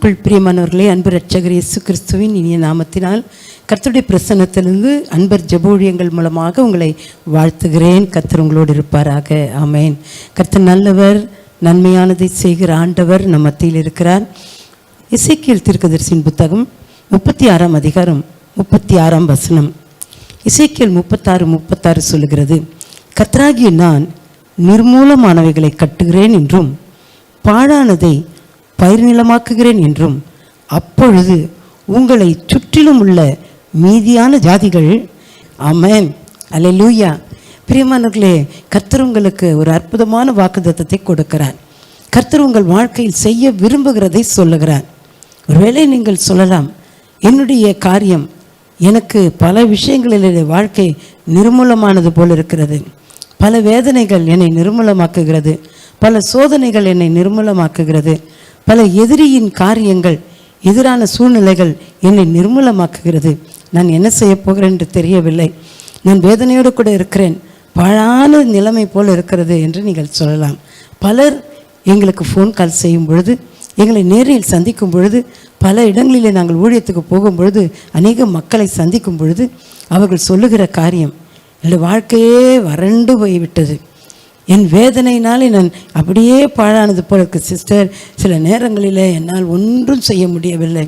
கிறிஸ்துவுக்குள் பிரியமானவர்களே, அன்பு இரட்சகர் இயேசு கிறிஸ்துவின் இனிய நாமத்தினால் கர்த்தருடைய பிரசன்னத்திலிருந்து அன்பர் ஜெபூழியங்கள் மூலமாக உங்களை வாழ்த்துகிறேன். கர்த்தர் உங்களோடு இருப்பாராக. ஆமேன். கர்த்தர் நல்லவர், நன்மையானதை செய்கிற ஆண்டவர் நம் மத்தியில் இருக்கிறார். எசேக்கியேல் தீர்க்கதரிசியின் புத்தகம் 36ஆம் அதிகாரம் 36ஆம் வசனம். எசேக்கியேல் 36:36 சொல்லுகிறது, கர்த்தராகிய நான் நிர்மூலமானவைகளை கட்டுகிறேன் என்றும் பாழானதை பயிர் நிலமாக்குகிறேன் என்றும் அப்பொழுது உங்களை சுற்றிலும் உள்ள மீதியான ஜாதிகள். ஆமென், அல்லேலூயா. பிரியமானவர்களே, கர்த்தர் உங்களுக்கு ஒரு அற்புதமான வாக்குத்தத்தத்தை கொடுக்கிறார். கர்த்தர் உங்கள் வாழ்க்கையில் செய்ய விரும்புகிறதை சொல்லுகிறார். ஒருவேளை நீங்கள் சொல்லலாம், என்னுடைய காரியம், எனக்கு பல விஷயங்களில் வாழ்க்கை நிர்மூலமானது போல் இருக்கிறது, பல வேதனைகள் என்னை நிர்மூலமாக்குகிறது, பல சோதனைகள் என்னை நிர்மூலமாக்குகிறது, பல எதிரியின் காரியங்கள், எதிரான சூழ்நிலைகள் என்னை நிர்மூலமாக்குகிறது, நான் என்ன செய்ய போகிறேன் என்று தெரியவில்லை, நான் வேதனையோடு கூட இருக்கிறேன், பாழான நிலைமை போல் இருக்கிறது என்று நீங்கள் சொல்லலாம். பலர் எங்களுக்கு ஃபோன் கால் செய்யும் பொழுது, எங்களை நேரில் சந்திக்கும் பொழுது, பல இடங்களிலே நாங்கள் ஊழியத்துக்கு போகும் பொழுது, அநேக மக்களை சந்திக்கும் பொழுது அவர்கள் சொல்லுகிற காரியம், என்னுடைய வாழ்க்கையே வறண்டு போய்விட்டது, என் வேதனையினாலே நான் அப்படியே பாழானது போல இருக்கு சிஸ்டர், சில நேரங்களில் என்னால் ஒன்றும் செய்ய முடியவில்லை,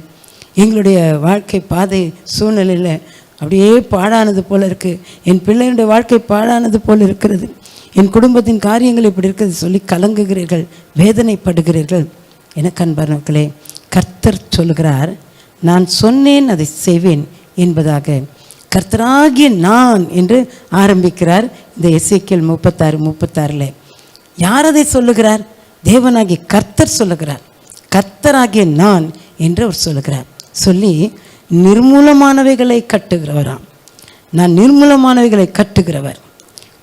எங்களுடைய வாழ்க்கை பாதை சூழ்நிலையில் அப்படியே பாழானது போல இருக்குது, என் பிள்ளைகளுடைய வாழ்க்கை பாழானது போல் இருக்கிறது, என் குடும்பத்தின் காரியங்கள் இப்படி இருக்கிறது சொல்லி கலங்குகிறீர்கள், வேதனைப்படுகிறீர்கள். எனக்கு அன்பானவர்களே, கர்த்தர் சொல்கிறார், நான் சொன்னேன் அதை செய்வேன் என்பதாக. கர்த்தராகிய நான் என்று ஆரம்பிக்கிறார் இந்த எசேக்கியேல் 36:36. யார் அதை சொல்லுகிறார்? தேவனாகிய கர்த்தர் சொல்லுகிறார். கர்த்தராகிய நான் என்று அவர் சொல்லுகிறார். சொல்லி நிர்மூலமானவைகளை கட்டுகிறவராம். நான் நிர்மூலமானவைகளை கட்டுகிறவர்,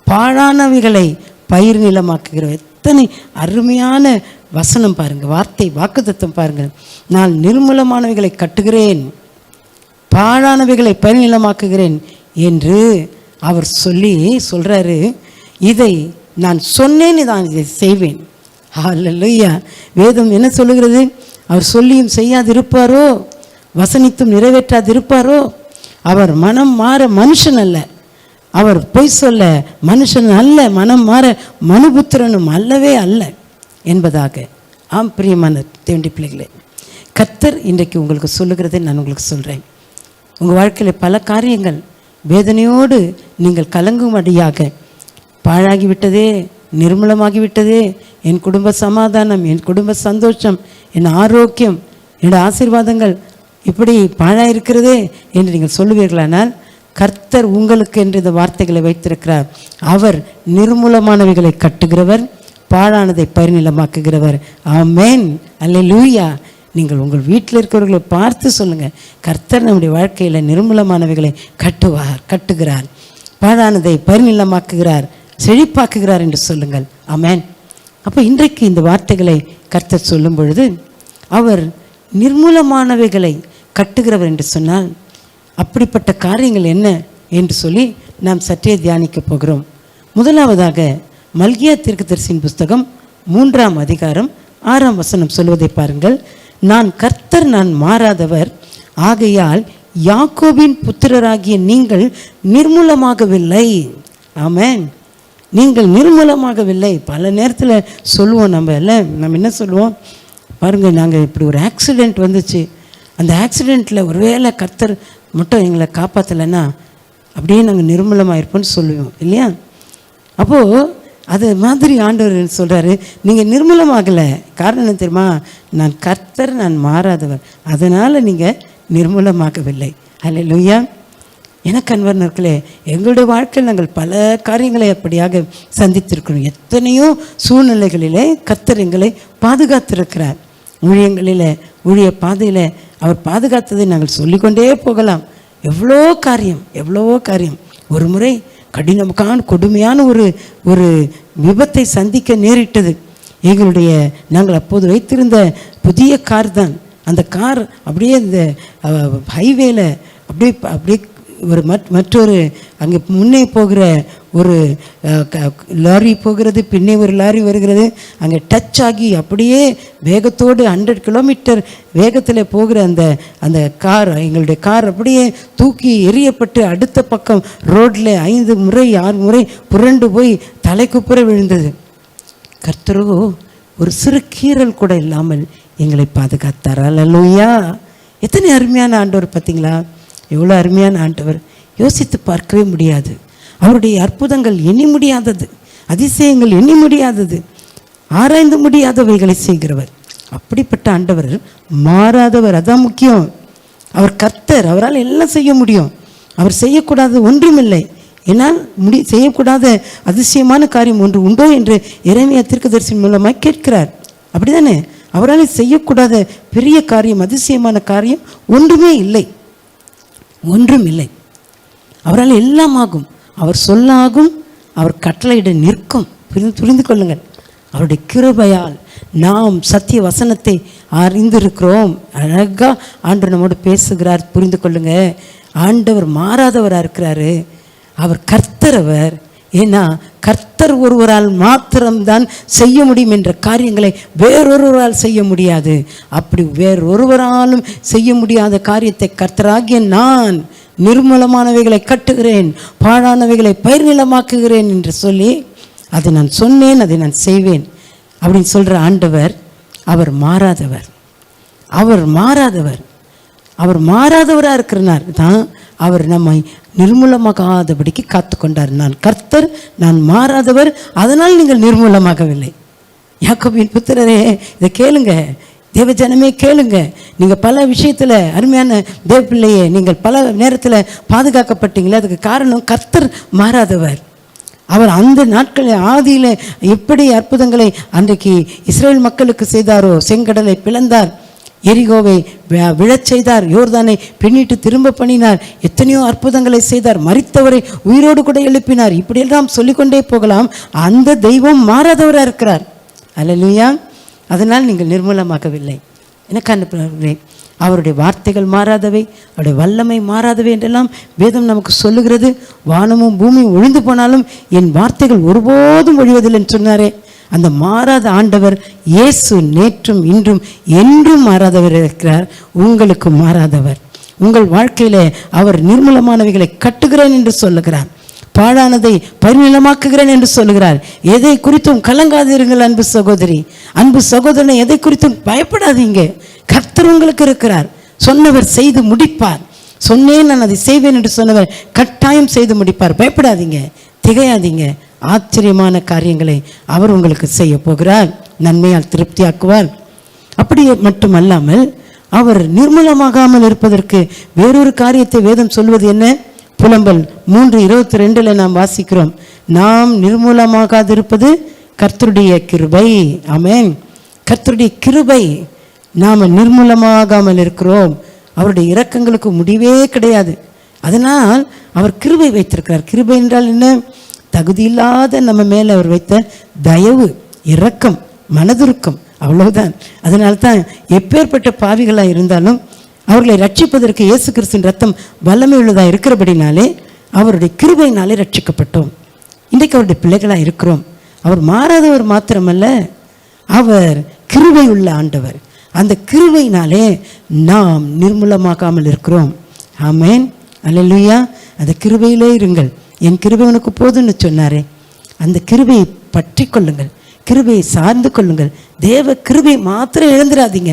பாழானவைகளை பயிர் நிலமாக்குகிறவர். எத்தனை அருமையான வசனம் பாருங்கள், வார்த்தை வாக்குத்தத்தம் பாருங்கள். நான் நிர்மூலமானவைகளை கட்டுகிறேன், பாழானவைகளை பரிநிலமாக்குகிறேன் என்று அவர் சொல்கிறாரு. இதை நான் சொன்னேன், நான் இதை செய்வேன். ஹல்லேலூயா. வேதம் என்ன சொல்லுகிறது? அவர் சொல்லியும் செய்யாதிருப்பாரோ, வசனித்தும் நிறைவேற்றாதிருப்பாரோ? அவர் மனம் மாற மனுஷன் அல்ல, அவர் பொய் சொல்ல மனுஷன் அல்ல, மனம் மாற மனுபுத்திரனும் அல்லவே அல்ல என்பதாக. ஆம் பிரியமான தேவனுடைய பிள்ளைகளே, கர்த்தர் இன்றைக்கு உங்களுக்கு சொல்லுகிறதை நான் உங்களுக்கு சொல்கிறேன். உங்கள் வாழ்க்கையில் பல காரியங்கள் வேதனையோடு நீங்கள் கலங்கும்படியாக, பாழாகிவிட்டதே, நிர்மூலமாகிவிட்டதே, என் குடும்ப சமாதானம், என் குடும்ப சந்தோஷம், என் ஆரோக்கியம், என்னோட ஆசீர்வாதங்கள் இப்படி பாழாயிருக்கிறதே என்று நீங்கள் சொல்லுவீர்களானால், கர்த்தர் உங்களுக்கு என்று இந்த வார்த்தைகளை வைத்திருக்கிறார். அவர் நிர்மூலமானவைகளை கட்டுகிறவர், பாழானதை பரிநிலமாக்குகிறவர். ஆமென், அல்லேலூயா. நீங்கள் உங்கள் வீட்டில் இருக்கிறவர்களை பார்த்து சொல்லுங்கள், கர்த்தர் நம்முடைய வாழ்க்கையில் நிர்மூலமானவைகளை கட்டுகிறார், பாழானதை பரிநிலமாக்குகிறார், செழிப்பாக்குகிறார் என்று சொல்லுங்கள். ஆமென். அப்போ இன்றைக்கு இந்த வார்த்தைகளை கர்த்தர் சொல்லும் பொழுது, அவர் நிர்மூலமானவைகளை கட்டுகிறவர் என்று சொன்னால் அப்படிப்பட்ட காரியங்கள் என்ன என்று சொல்லி நாம் சற்றே தியானிக்க போகிறோம். முதலாவதாக மல்கியா தீர்க்கதரிசியின் புஸ்தகம் 3ஆம் அதிகாரம் 6ஆம் வசனம் சொல்வதை பாருங்கள். நான் கர்த்தர், நான் மாறாதவர், ஆகையால் யாக்கோபின் புத்திரராகிய நீங்கள் நிர்மூலமாகவில்லை. ஆமென். நீங்கள் நிர்மூலமாகவில்லை. பல நேரத்தில் சொல்லுவோம், நம்ம என்ன சொல்லுவோம் பாருங்கள், நாங்கள் இப்படி ஒரு ஆக்சிடெண்ட் வந்துச்சு, அந்த ஆக்சிடெண்ட்டில் ஒருவேளை கர்த்தர் மட்டும் எங்களை காப்பாற்றலைன்னா அப்படியே நாங்கள் நிர்மூலமாயிருப்போம்னு சொல்லுவோம் இல்லையா? அப்போது அது மாதிரி ஆண்டவர் சொல்கிறாரு, நீங்கள் நிர்மூலமாகலை. காரணம் என்ன தெரியுமா? நான் கர்த்தர், நான் மாறாதவர், அதனால் நீங்கள் நிர்மூலமாகவில்லை. அல்லேலூயா. எனக்கு அன்பர்களே, எங்களுடைய வாழ்க்கையில் நாங்கள் பல காரியங்களை அப்படியாக சந்தித்திருக்கிறோம். எத்தனையோ சூழ்நிலைகளிலே கர்த்தர் எங்களை பாதுகாத்திருக்கிறார். ஊழியங்களில், ஊழிய பாதையில் அவர் பாதுகாத்ததை நாங்கள் சொல்லிக்கொண்டே போகலாம். எவ்வளோ காரியம். ஒரு முறை கொடுமையான ஒரு விபத்தை சந்திக்க நேரிட்டது. நாங்கள் அப்போது வைத்திருந்த புதிய கார் தான். அந்த கார் அப்படியே இந்த ஹைவேல அப்படியே ஒரு மற்றொரு அங்கே முன்னே போகிற ஒரு லாரி போகிறது, பின்னே ஒரு லாரி வருகிறது. அங்கே டச் ஆகி அப்படியே வேகத்தோடு 100 கிலோமீட்டர் வேகத்தில் போகிற அந்த கார், எங்களுடைய கார் அப்படியே தூக்கி எரியப்பட்டு அடுத்த பக்கம் ரோட்டில் 5 முறை 6 முறை புரண்டு போய் தலைக்குப்புற விழுந்தது. கர்த்தரோ ஒரு சிறு கீறல் கூட இல்லாமல் எங்களை பாதுகாத்தார். அல்லேலூயா! எத்தனை அருமையான ஆண்டவர் பார்த்தீங்களா? எவ்வளோ அருமையான ஆண்டவர்! யோசித்து பார்க்கவே முடியாது. அவருடைய அற்புதங்கள் எண்ணி முடியாதது, அதிசயங்கள் எண்ணி முடியாதது, ஆராய்ந்து முடியாதவைகளை செய்கிறவர். அப்படிப்பட்ட ஆண்டவர் மாறாதவர். அதான் முக்கியம். அவர் கர்த்தர், அவரால் எல்லாம் செய்ய முடியும். அவர் செய்யக்கூடாது ஒன்றுமில்லை. என்னால் செய்யக்கூடாத அதிசயமான காரியம் ஒன்று உண்டோ என்று எரேமியா தீர்க்கதரிசி மூலமாக கேட்கிறார். அப்படிதானே? அவரால் செய்யக்கூடாத பெரிய காரியம், அதிசயமான காரியம் ஒன்றுமே இல்லை, ஒன்றும் இல்லை. அவரால் எல்லாம் ஆகும். அவர் சொல்லாகும், அவர் கட்டளையிட நிற்கும். புரிந்து கொள்ளுங்கள். அவருடைய கிருபையால் நாம் சத்திய வசனத்தை அறிந்திருக்கிறோம். அழகாக ஆண்டவர் நம்மோடு பேசுகிறார். புரிந்து கொள்ளுங்க. ஆண்டவர் மாறாதவராக இருக்கிறாரு. அவர் கர்த்தரவர். ஏன்னா கர்த்தர் ஒருவரால் மாத்திரம்தான் செய்ய முடியும் என்ற காரியங்களை வேறொருவரால் செய்ய முடியாது. அப்படி வேறொருவராலும் செய்ய முடியாத காரியத்தை கர்த்தராகிய நான் நிர்மூலமானவைகளை கட்டுகிறேன், பாழானவைகளை பயிர் நிலமாக்குகிறேன் என்று சொல்லி அதை நான் சொன்னேன், அதை நான் செய்வேன் அப்படின்னு சொல்கிற ஆண்டவர் அவர் மாறாதவர். அவர் மாறாதவர். அவர் மாறாதவராக இருக்கிறனார் தான் அவர் நம்மை நிர்மூலமாகாதபடிக்கு காத்து கொண்டார். நான் கர்த்தர், நான் மாறாதவர், அதனால் நீங்கள் நிர்மூலமாகவில்லை. யாக்கோபின் புத்திரரே, இதை கேளுங்க. தேவஜனமே கேளுங்க. நீங்கள் பல விஷயத்தில் அருமையான தேவ பிள்ளையே, நீங்கள் பல நேரத்தில் பாதுகாக்கப்பட்டீங்களே, அதுக்கு காரணம் கர்த்தர் மாறாதவர். அவர் அந்த நாட்களில் ஆதியில் எப்படி அற்புதங்களை அன்றைக்கு இஸ்ரேல் மக்களுக்கு செய்தாரோ, செங்கடலை பிளந்தார், எரிகோவை விழச் செய்தார், யோர்தானை பின்னிட்டு திரும்ப பண்ணினார், எத்தனையோ அற்புதங்களை செய்தார், மரித்தவரை உயிரோடு கூட எழுப்பினார். இப்படியெல்லாம் சொல்லிக்கொண்டே போகலாம். அந்த தெய்வம் மாறாதவராக இருக்கிறார். அல்லேலூயா! அதனால் நீங்கள் நிர்மூலமாகவில்லை. எனக்கு அனுப்புகிறேன். அவருடைய வார்த்தைகள் மாறாதவை, அவருடைய வல்லமை மாறாதவை என்றெல்லாம் வேதம் நமக்கு சொல்லுகிறது. வானமும் பூமியும் ஒழிந்து போனாலும் என் வார்த்தைகள் ஒருபோதும் ஒழிவதில்லைன்னு சொன்னாரே. அந்த மாறாத ஆண்டவர் இயேசு நேற்றும் இன்றும் என்றும் மாறாதவர் இருக்கிறார். உங்களுக்கு மாறாதவர். உங்கள் வாழ்க்கையில அவர் நிர்மூலமானவைகளை கட்டுகிறேன் என்று சொல்லுகிறார், பாழானதை பரிநிலமாக்குகிறேன் என்று சொல்லுகிறார். எதை குறித்தும் கலங்காதீர்கள் அன்பு சகோதரி, அன்பு சகோதரனை, எதை குறித்தும் பயப்படாதீங்க. கர்த்தர் உங்களுக்கு இருக்கிறார். சொன்னவர் செய்து முடிப்பார். சொன்னேன் நான் அதை செய்வேன் என்று சொன்னவர் கட்டாயம் செய்து முடிப்பார். பயப்படாதீங்க, திகையாதீங்க. ஆச்சரியமான காரியங்களை அவர் உங்களுக்கு செய்ய போகிறார். நன்மையால் திருப்தியாக்குவார். அப்படியே மட்டுமல்லாமல் அவர் நிர்மூலமாகாமல் இருப்பதற்கு வேறொரு காரியத்தை வேதம் சொல்வது என்ன? புலம்பல் 3:22 நாம் வாசிக்கிறோம். நாம் நிர்மூலமாகாதிருப்பது கர்த்தருடைய கிருபை. ஆமென். கர்த்தருடைய கிருபை. நாம் நிர்மூலமாகாமல் இருக்கிறோம். அவருடைய இரக்கங்களுக்கு முடிவே கிடையாது. அதனால் அவர் கிருபை வைத்திருக்கிறார். கிருபை என்றால் என்ன? தகுதியில்லாத நம்ம மேலே அவர் வைத்த தயவு, இரக்கம், மனதுருக்கம், அவ்வளவுதான். அதனால்தான் எப்பேற்பட்ட பாவிகளாக இருந்தாலும் அவர்களை ரட்சிப்பதற்கு இயேசு கிறிஸ்துவின் ரத்தம் வல்லமை உள்ளதாக இருக்கிறபடினாலே அவருடைய கிருபையினாலே ரட்சிக்கப்பட்டோம். இன்றைக்கு அவருடைய பிள்ளைகளாக இருக்கிறோம். அவர் மாறாதவர் மாத்திரமல்ல, அவர் கிருபை உள்ள ஆண்டவர். அந்த கிருபையினாலே நாம் நிர்மூலமாகாமல் இருக்கிறோம். ஆமென். அல்லேலூயா! அந்த கிருபையிலே இருங்கள். என் கிருபை உனக்கு போதுன்னு சொன்னாரே, அந்த கிருபையை பற்றி கொள்ளுங்கள், கிருபையை சார்ந்து கொள்ளுங்கள். தேவ கிருபையை மாத்திரம் இழந்துடாதீங்க.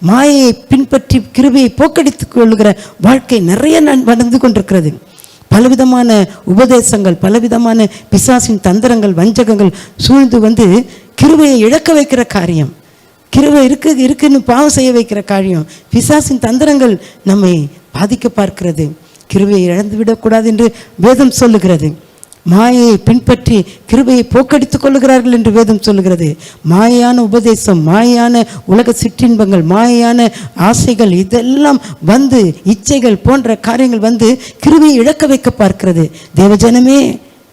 மாயையை பின்பற்றி கிருபையை போக்கடித்துக் கொள்ளுகிற வாழ்க்கை நிறைய நடந்து கொண்டிருக்கிறது. பலவிதமான உபதேசங்கள், பலவிதமான பிசாசின் தந்திரங்கள், வஞ்சகங்கள் சூழ்ந்து வந்து கிருபையை இழக்க வைக்கிற காரியம், கிருபை இருக்குன்னு பாவம் செய்ய வைக்கிற காரியம், பிசாசின் தந்திரங்கள் நம்மை பாதிக்க பார்க்கிறது. கிருபையை இழந்து விடக்கூடாது என்று வேதம் சொல்லுகிறது. மாயையை பின்பற்றி கிருபையை போக்கடித்துக் கொள்ளுகிறார்கள் என்று வேதம் சொல்லுகிறது. மாயான உபதேசம், மாயான உலக சிற்றின்பங்கள், மாயான ஆசைகள், இதெல்லாம் வந்து இச்சைகள் போன்ற காரியங்கள் வந்து கிருபையை இழக்க வைக்க பார்க்கிறது. தேவஜனமே,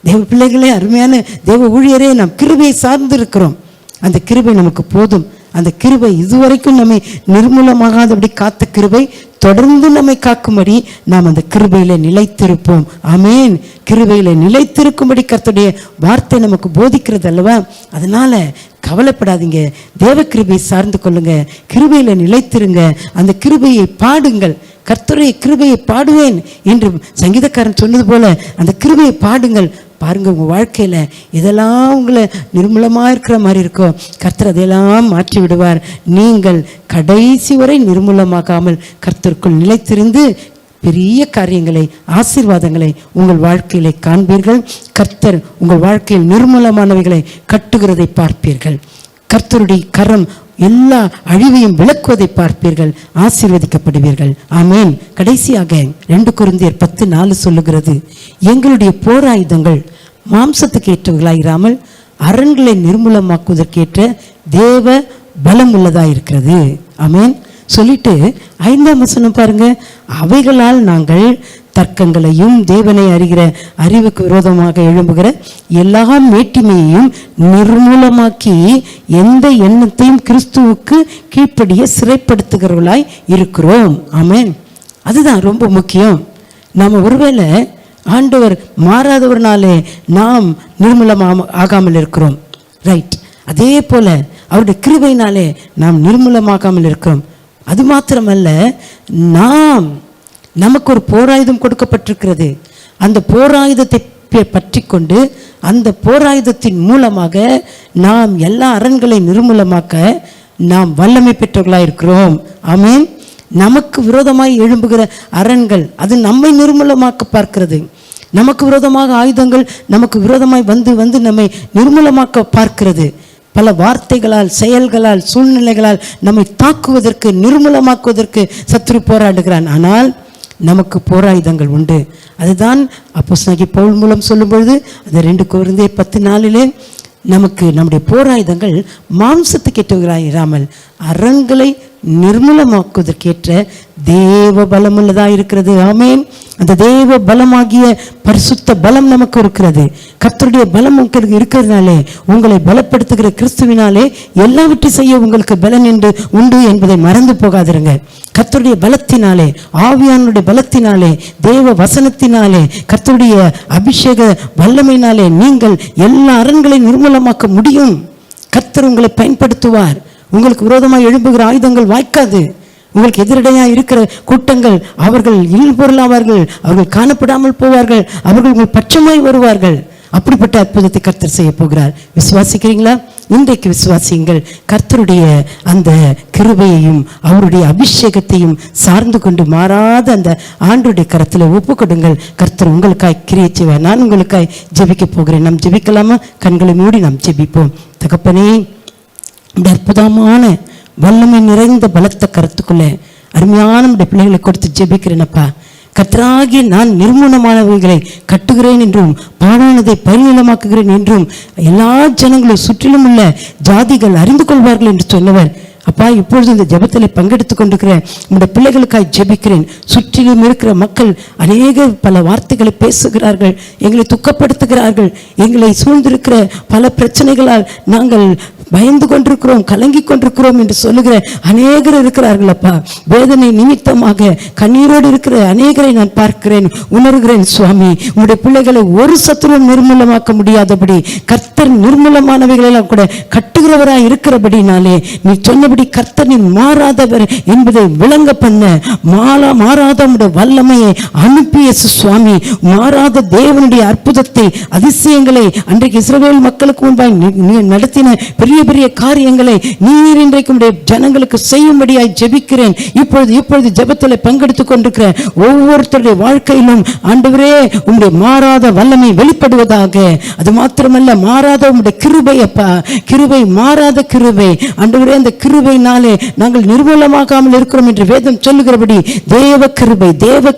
தேவ பிள்ளைகளே, அருமையான தேவ ஊழியரே, நாம் கிருபையை சார்ந்து இருக்கிறோம். அந்த கிருபை நமக்கு போதும். அந்த கிருபை இதுவரைக்கும் நம்மை நிர்மூலமாகாதபடி காத்த கிருபை தொடர்ந்து நம்மை காக்கும்படி நாம் அந்த கிருபையில நிலைத்திருப்போம். ஆமேன். கிருபையில நிலைத்திருக்கும்படி கர்த்தருடைய வார்த்தை நமக்கு போதிக்கிறது அல்லவா? அதனால கவலைப்படாதீங்க, தேவ கிருபையை சார்ந்து கொள்ளுங்க, கிருபையில நிலைத்திருங்க, அந்த கிருபையை பாடுங்கள். கர்த்தருடைய கிருபையை பாடுவேன் என்று சங்கீதக்காரன் சொன்னது போல அந்த கிருபையை பாடுங்கள். பாருங்க, உங்கள் வாழ்க்கையில் இதெல்லாம் உங்களை நிர்மூலமாக இருக்கிற மாதிரி இருக்கோ, கர்த்தர் அதையெல்லாம் மாற்றி விடுவார். நீங்கள் கடைசி வரை நிர்மூலமாகாமல் கர்த்தருக்குள் நிலைத்திருந்து பெரிய காரியங்களை, ஆசீர்வாதங்களை உங்கள் வாழ்க்கையிலே காண்பீர்கள். கர்த்தர் உங்கள் வாழ்க்கையில் நிர்மூலமானவைகளை கட்டுகிறதை பார்ப்பீர்கள். கர்த்தருடைய கரம் எல்லா அழிவையும் விளக்குவதை பார்ப்பீர்கள், ஆசீர்வதிக்கப்படுவீர்கள். ஆமேன். கடைசியாக 2 கொரிந்தியர் 10:4 சொல்லுகிறது, எங்களுடைய போராயுதங்கள் மாம்சத்துக்கு ஏற்றவர்களாயிராமல் அரண்களை நிர்மூலமாக்குவதற்கேற்ற தேவ பலம் உள்ளதாயிருக்கிறது. ஆமேன். சொல்லிட்டு 5ஆம் வசனம் பாருங்க, அவைகளால் நாங்கள் தர்க்கங்களையும் தேவனை அறிகிற அறிவுக்கு விரோதமாக எழும்புகிற எல்லா மேட்டிமையையும் நிர்மூலமாக்கி எந்த எண்ணத்தையும் கிறிஸ்துவுக்கு கீழ்ப்படிய சிறைப்படுத்துகிறவர்களாய் இருக்கிறோம். ஆமென். அதுதான் ரொம்ப முக்கியம். நாம் ஒருவேளை ஆண்டவர் மாறாதவர்னாலே நாம் நிர்மூலமாக ஆகாமல் இருக்கிறோம், ரைட். அதே போல அவருடைய கிருபையினாலே நாம் நிர்மூலமாகாமல் இருக்கிறோம். அது மாத்திரமல்ல, நமக்கு ஒரு போராயுதம் கொடுக்கப்பட்டிருக்கிறது. அந்த போராயுதத்தை பற்றி கொண்டு அந்த போராயுதத்தின் மூலமாக நாம் எல்லா அரண்களை நிர்மூலமாக்க நாம் வல்லமை பெற்றவர்களாக இருக்கிறோம். ஆமென். நமக்கு விரோதமாய் எழும்புகிற அரண்கள் அது நம்மை நிர்மூலமாக்க பார்க்கிறது. நமக்கு விரோதமாக ஆயுதங்கள் நமக்கு விரோதமாய் வந்து நம்மை நிர்மூலமாக்க பார்க்கிறது. பல வார்த்தைகளால், செயல்களால், சூழ்நிலைகளால் நம்மை தாக்குவதற்கு, நிர்மூலமாக்குவதற்கு சத்துரு போராடுகிறான். ஆனால் நமக்கு போராயுதங்கள் உண்டு. அதுதான் அப்போஸ்தலனாகிய பவுல் மூலம் சொல்லும் பொழுது அது 2 கொரிந்தியர் 10:4 நமக்கு நம்முடைய போராயுதங்கள் மாம்சத்துக்கு ஏற்றவர்களாக இராமல் அரண்களை நிர்மூலமாக்குவதற்கேற்ற தேவ பலம் உள்ளதாக இருக்கிறது. ஆமேன். அந்த தேவ பலமாகிய பரிசுத்த பலம் நமக்கு இருக்கிறது. கர்த்தருடைய பலம் உங்களுக்கு இருக்கிறதுனாலே, உங்களை பலப்படுத்துகிற கிறிஸ்துவினாலே எல்லாவற்றையும் செய்ய உங்களுக்கு பலன் என்று உண்டு என்பதை மறந்து போகாதிருங்க. கர்த்தருடைய பலத்தினாலே, ஆவியானுடைய பலத்தினாலே, தேவ வசனத்தினாலே, கர்த்தருடைய அபிஷேக வல்லமையினாலே நீங்கள் எல்லா அரண்களையும் நிர்மூலமாக்க முடியும். கர்த்தர் உங்களை பயன்படுத்துவார். உங்களுக்கு விரோதமாக எழும்புகிற ஆயுதங்கள் வாய்க்காது. உங்களுக்கு எதிரடையாக இருக்கிற கூட்டங்கள் அவர்கள் இல்பொருளாவார்கள், அவர்கள் காணப்படாமல் போவார்கள், அவர்கள் உங்கள் பட்சமாய் வருவார்கள். அப்படிப்பட்ட அற்புதத்தை கர்த்தர் செய்ய போகிறார். விசுவாசிக்கிறீங்களா? இன்றைக்கு விசுவாசியுங்கள். கர்த்தருடைய அந்த கிருபையையும் அவருடைய அபிஷேகத்தையும் சார்ந்து கொண்டு மாறாத அந்த ஆண்டவருடைய கரத்தில் ஒப்பு கொடுங்கள். கர்த்தர் உங்களுக்காய் கிரியை செய்வார். நான் உங்களுக்காய் ஜெபிக்க போகிறேன். நாம் ஜெபிக்கலாமா? கண்களை மூடி நாம் ஜெபிப்போம். தகப்பனே, இந்த அற்புதமான வல்லமை நிறைந்த பலத்த கருத்துக்குள்ள அருமையான நம்முடைய பிள்ளைகளை கொடுத்து ஜெபிக்கிறேனப்பா. கர்த்தராகிய நான் நிர்மூலமானவைகளை கட்டுகிறேன் என்றும் பாழானதை பரிநிலமாக்குகிறேன் என்றும் எல்லா ஜனங்களும் சுற்றிலும் உள்ள ஜாதிகள் அறிந்து கொள்வார்கள் என்று சொன்னவர். அப்பா, இப்பொழுது இந்த ஜெபத்தில் பங்கெடுத்து கொண்டிருக்கிற நம்முடைய பிள்ளைகளுக்காக ஜெபிக்கிறேன். சுற்றிலும் இருக்கிற மக்கள் அநேக பல வார்த்தைகளை பேசுகிறார்கள், எங்களை துக்கப்படுத்துகிறார்கள். எங்களை சூழ்ந்திருக்கிற பல பிரச்சனைகளால் நாங்கள் பயந்து கொண்டிருக்கிறோம், கலங்கி கொண்டிருக்கிறோம் என்று சொல்லுகிற அநேகர் இருக்கிறார்கள். அப்பா, வேதனை நிமித்தமாக கண்ணீரோடு இருக்கிற அநேகரை நான் பார்க்கிறேன், உணர்கிறேன். சுவாமி, உங்களுடைய பிள்ளைகளை ஒரு சத்துருவும் நிர்மூலமாக்க முடியாதபடி கர்த்தர் நிர்மூலமானவைகளெல்லாம் கூட கட்டுகிறவராய் இருக்கிறபடினாலே நீ சொன்னபடி கர்த்தர் நீ மாறாதவர் என்பதை விளங்க பண்ண மாறாத வல்லமையை அனுப்பிய சுவாமி, மாறாத தேவனுடைய அற்புதத்தை, அதிசயங்களை அன்றைக்கு இஸ்ரவேல் மக்களுக்கு முன்பாக நடத்தின பெரிய பெரிய காரியங்களை நீர் இன்றைக்கு ஜனங்களுக்கு செய்யும்படியாய் ஜெபிக்கிறேன். இப்பொழுது ஜெபத்தில் பங்கெடுத்துக் கொண்டிருக்கிற ஒவ்வொருத்தருடைய வாழ்க்கையிலும் ஆண்டவரே உம்முடைய மாறாத வல்லமை வெளிப்படுவதாக. அது மாத்திரமல்ல, மாறாத உம்முடைய கிருபை அப்பா, கிருபை, மாறாத கிருபை ஆண்டவரே, அந்த கிருபையினாலே நாங்கள் நிர்மூலமாகாமல் இருக்கிறோம் என்று வேதம் சொல்லுகிறபடி தேவ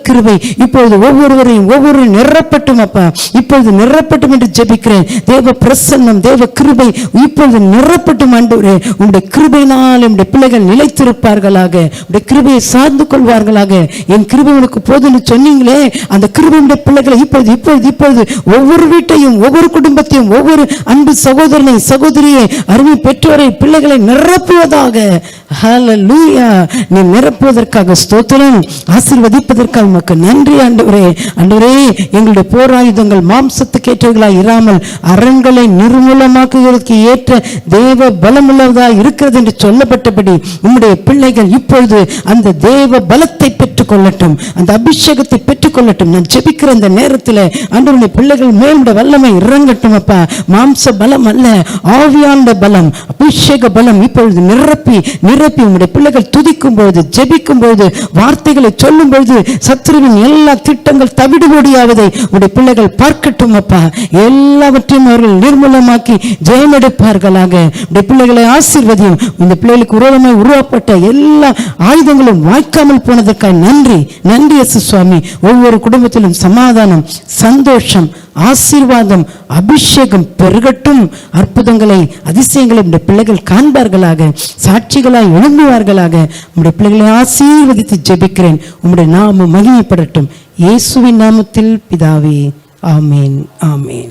கிருபை இப்பொழுது ஒவ்வொரு நிரப்பட்டும் அப்பா, இப்பொழுது நிரப்பட்டும் என்று ஜெபிக்கிறேன். தேவ பிரசன்னம், தேவ கிருபை இப்பொழுது நிரப்பட்டும் ஆண்டவரே. உம்முடைய கிருபையினால் உம்முடைய பிள்ளைகள் நிலைத்திருப்பார்களாக, உம்முடைய கிருபையை சார்ந்து கொள்வார்களாக. என் கிருபை உனக்கு போதுன்னு சொன்னீங்களே, அந்த கிருபையுடைய பிள்ளைகளை இப்பொழுது இப்பொழுது இப்பொழுது ஒவ்வொரு வீட்டையும், ஒவ்வொரு குடும்பத்தையும், ஒவ்வொரு அன்பு சகோதரனை சகோதரியை, அருமை பெற்றோரை, பிள்ளைகளை நிரப்புவதாக. ஹல்லேலூயா. நீ நிரப்புவதற்காக ஸ்தோத்திரம், ஆசீர்வதிப்பதற்காக உமக்கு நன்றி ஆண்டவரே. ஆண்டவரே, எங்களுடைய போராயுதங்கள் மாம்சத்துக்கு ஏற்றவர்களாய் இராமல் அரண்களை நிர்மூலமாக்குவதற்கு ஏற்ற தேவ பலமுள்ளதா இருக்கிறது என்று சொல்லப்பட்டபடி உம்முடைய பிள்ளைகள் இப்பொழுது அந்த தேவ பலத்தை பெற்றுக் கொள்ளட்டும், அந்த அபிஷேகத்தை பெற்றுக் கொள்ளட்டும். நான் ஜெபிக்கிற இந்த நேரத்தில் ஆண்டவருடைய பிள்ளைகள் மேலுடைய வல்லமை இறங்கட்டும் அப்பா. மாம்ச பலம் அல்ல, ஆவியான பலம், அபிஷேக பலம் இப்பொழுது நிரப்பி நிரப்பி உம்முடைய பிள்ளைகள் துதிக்கும் பொழுது, ஜெபிக்கும் பொழுது, வார்த்தைகளை சொல்லும் பொழுது சத்துருவின் எல்லா திட்டங்கள் தவிடுபடியாவதை உடைய பிள்ளைகள் பார்க்கட்டும் அப்பா. எல்லாவற்றையும் அவர்கள் நிர்மூலமாக்கி ஜெயமெடுப்பார்களாக. உடைய பிள்ளைகளை ஆசீர்வதியும். இந்த பிள்ளைகளுக்கு விரோதமாய் உருவாக்கப்பட்ட எல்லா ஆயுதங்களும் வாய்க்காமல் போனதற்காக நன்றி. நன்றி இயேசு சுவாமி. ஒவ்வொரு குடும்பத்திலும் சமாதானம், சந்தோஷம், ஆசீர்வாதம், அபிஷேகம் பெருகட்டும். அற்புதங்களை, அதிசயங்களை உடைய பிள்ளைகள் காண்பார்களாக, சாட்சிகளாய் எழும்புவார்களாக. உடைய பிள்ளைகளை ஆசீர்வதித்து ஜெபிக்கிறேன். உம்முடைய நாமம் மகிமைப்படட்டும். இயேசுவின் நாமத்தில் பிதாவே, ஆமேன், ஆமேன்.